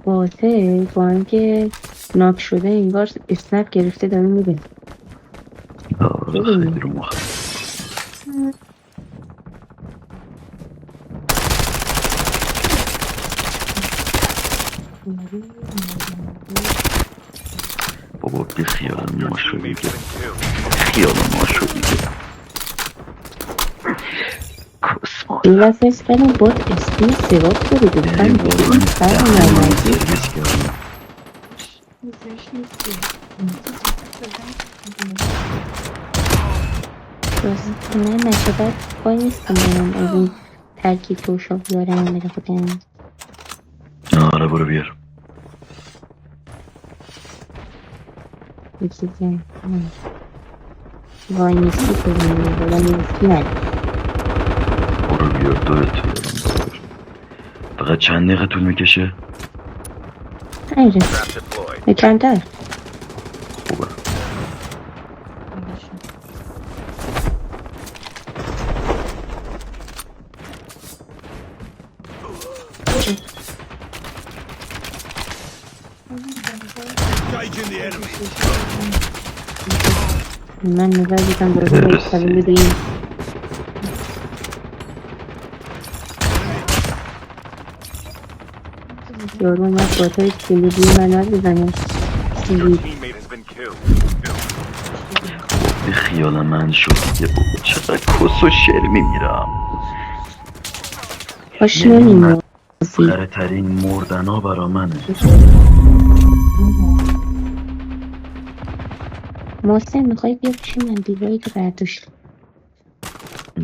قاتل با اینکه ناک شده انگار اسنپ گرفته داره میره. خیلی رو مخ. بابا بی خیال ماشو دیگه، خیال ماشو دیگه. کسمال این واسه اسکنم بود اسپین سراغ داره گفتن بودیم فرق نمازی سرویس کردم. راستی من نشده پای نیستم برم از این ترکیب توشا بیارم بره خودم آره برو بیار. یکی که وای نیستی کنیم بولا نیستی من برو بیار دورت بیارم. فقط چند دقیقه طول میکشه؟ ایره کمتر خوبه. من نظر بیدم برای باید سلام بدهیم یارو اومد باتای کلیدی من ها بزنم کلید بی خیال من شد دیگه. بابا چقدر کس و شعر میمیرم. باش یعنی نمیم مسخره ترین مردنا برا منه. محسن میخوای بیا پیش من دیواری که برداشت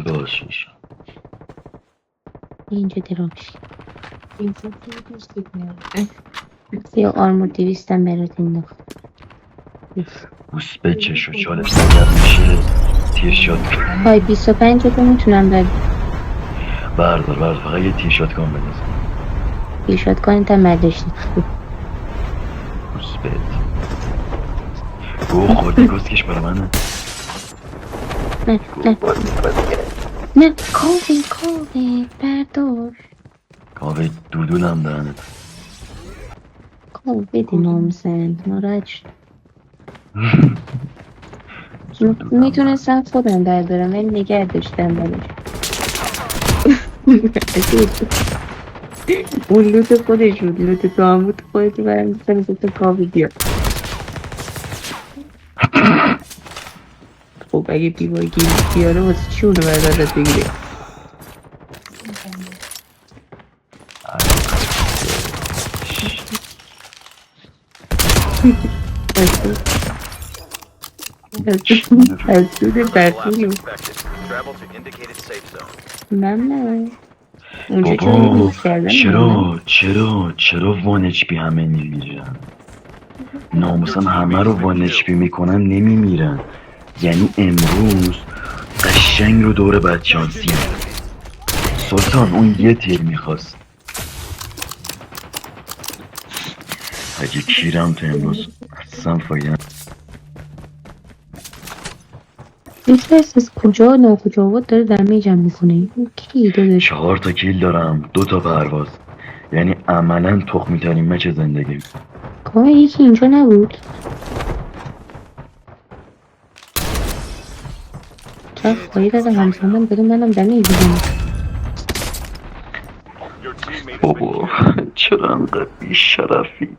باشش اینجا دراش یا آرمور 200 هم برات انداخت بوس به چش و چالش سرد میشه تیر شات کن. های 25 رو میتونم بردار فقط یه تیر شات کن بندازم. پیشات کنید هم برداشتی بوس بهت گوه خوردی کسکش برا منه. نه نه نه کاوه بردار کاوه دودولم دهنت. کاوه بده نامزن ناراحت شد میتونستم خودم بردارم ولی نگه داشتم براش اون لوت خودش بود لوت تو هم بود خودت برم میستم تو کاوه بیا خب اگه دیوار گیری بیاره واسه چی اونو بردارت بگیره از دود برفونی من نه اونجا چون بابا نیست کردن چرا وان اچ پی همه نمیمیرن؟ ناموسم همه رو وان اچ پی میکنن نمیمیرن. یعنی امروز قشنگ رو دور بدشانسی هم. سلطان اون یه تیر میخواست. حاجی کیرم تو امروز اصلا فایده. یکی از کجا ناکجا بود داره دمیجم میکنه این کی دادش 4 تا کیل دارم 2 تا پرواز. یعنی عملا تخمی ترین مچ زندگی. کامه یکی اینجا نبود چرا خواهی دادم همسانم بده منم دمیج بزنم بابا چرا انقدر بیشرفی؟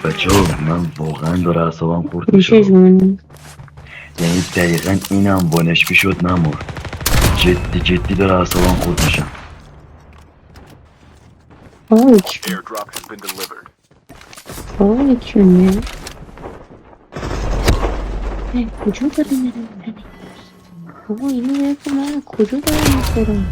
بچه ها من واقعا داره اعصابم خورد میشه. میشه جون یعنی دقیقا اینم وانش پی شد نمرد. جدی داره اعصابم خورد میشه. چونه کجا داره میرم بابا اینو برد من کجا دارم میخورم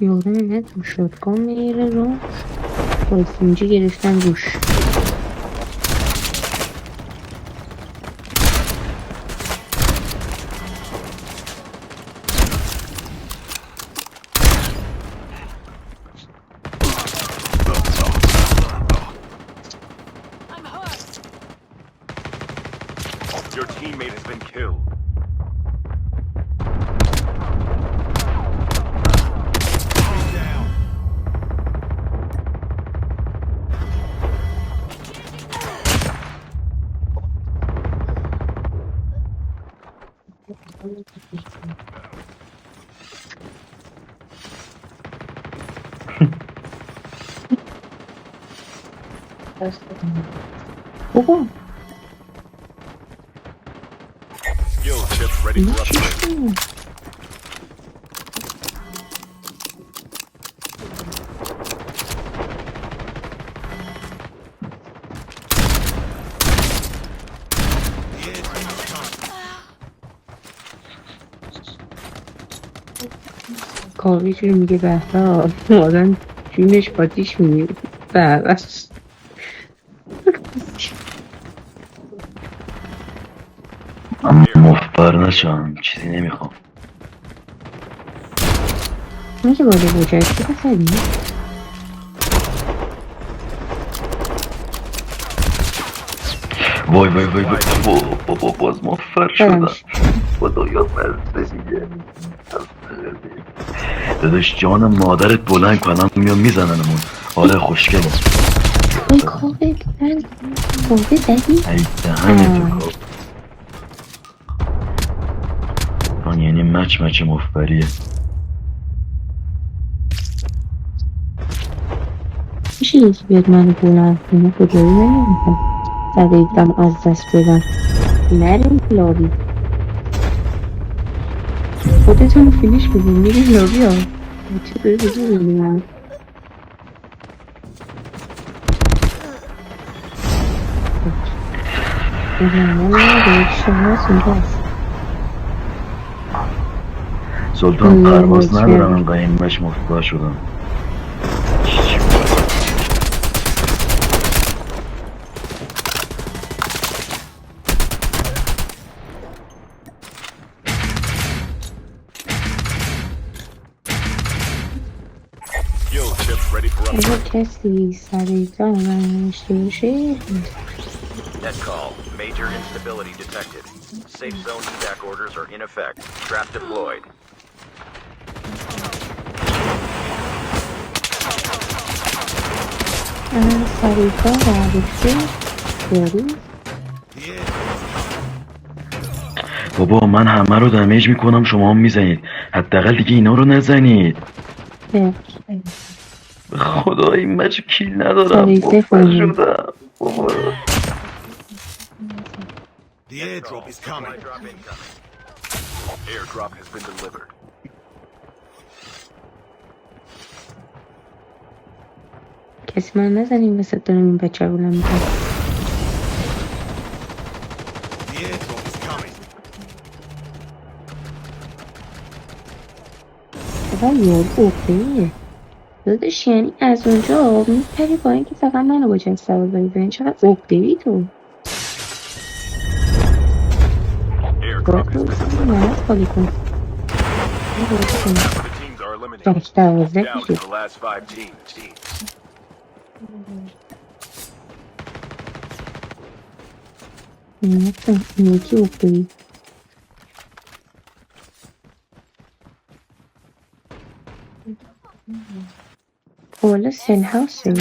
یارو نه تو شدگاه میره رو بایسینجی گرفتن روش بابا Skill chips ready اینا for چی upgrade. شد؟ کاوی چون میگه بهتا آدم جونش آتیش میگه بس من مفبر نشم چیزی نمیخوام. میگه باید بجایی چی بسدی؟ وای وای وای وای بابا باز مفبر شدم. بدمش خدایا بسته دیگه. داداش جان مادرت بلند کنم میام میزننمون. آره خوشگله. ای کاوه من کاوه زدی؟ ای دهنتو کار. یعنی مچ مفبریه. میشه یکی بیاد منو بلند کنه خدایی من نمیخوام سریعتم از دست بدم نریم لابی خودتون فینیش بدیم میریم لابی ها چه داری بزر بدیم من سلطان پرواز ندارم انقدر این مچ مفبر شدم. Skill chips ready for اگه upgrade. کسی سریعتر من نوشته باشه Net call. Major instability detected. Safe zone evac orders are in effect. Trap deployed. من سریعتر برداشته داری بابا من همه رو دمیج میکنم شما هم میزنید. حداقل دیگه اینا رو نزنید. خدا این مچ کیل ندارم. سریعتر مفبر کنیم شدم بابا. The airdrop is coming. Airdrop incoming. Airdrop has been delivered. کسی من نزنیم وسط دارم این بچه رو بلند میکنم The airdrop is coming. چقدر یارو اوپیه داداش یعنی از اونجا میپری با اینکه فقط منو با جنس سوار بری ببین چقدر اوپیی تو باید Airdrop has برو been سر delivered. نمت خالی کن Half of the teams are eliminated. دوازده Down to کشید the last 5 teams. نمیتون این یکی اوپیی بالا سل هاوسه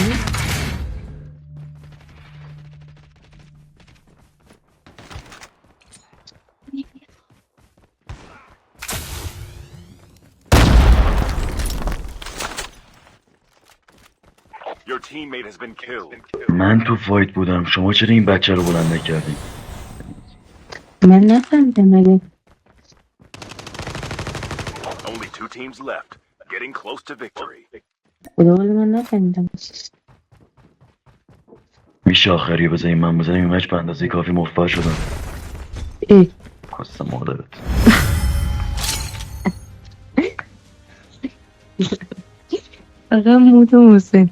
Your teammate has been killed. من تو فایت بودم شما چرا این بچه رو بلند نکردین؟ من نفهمیدم مگه Only 2 teams left. Getting close to victory. خدا ولی من نفهمیدم میشه آخری بزنیم من بزنیم این مچ به اندازه کافی مفبر شدم. ای خواستم مادرت. فقط موت و حسین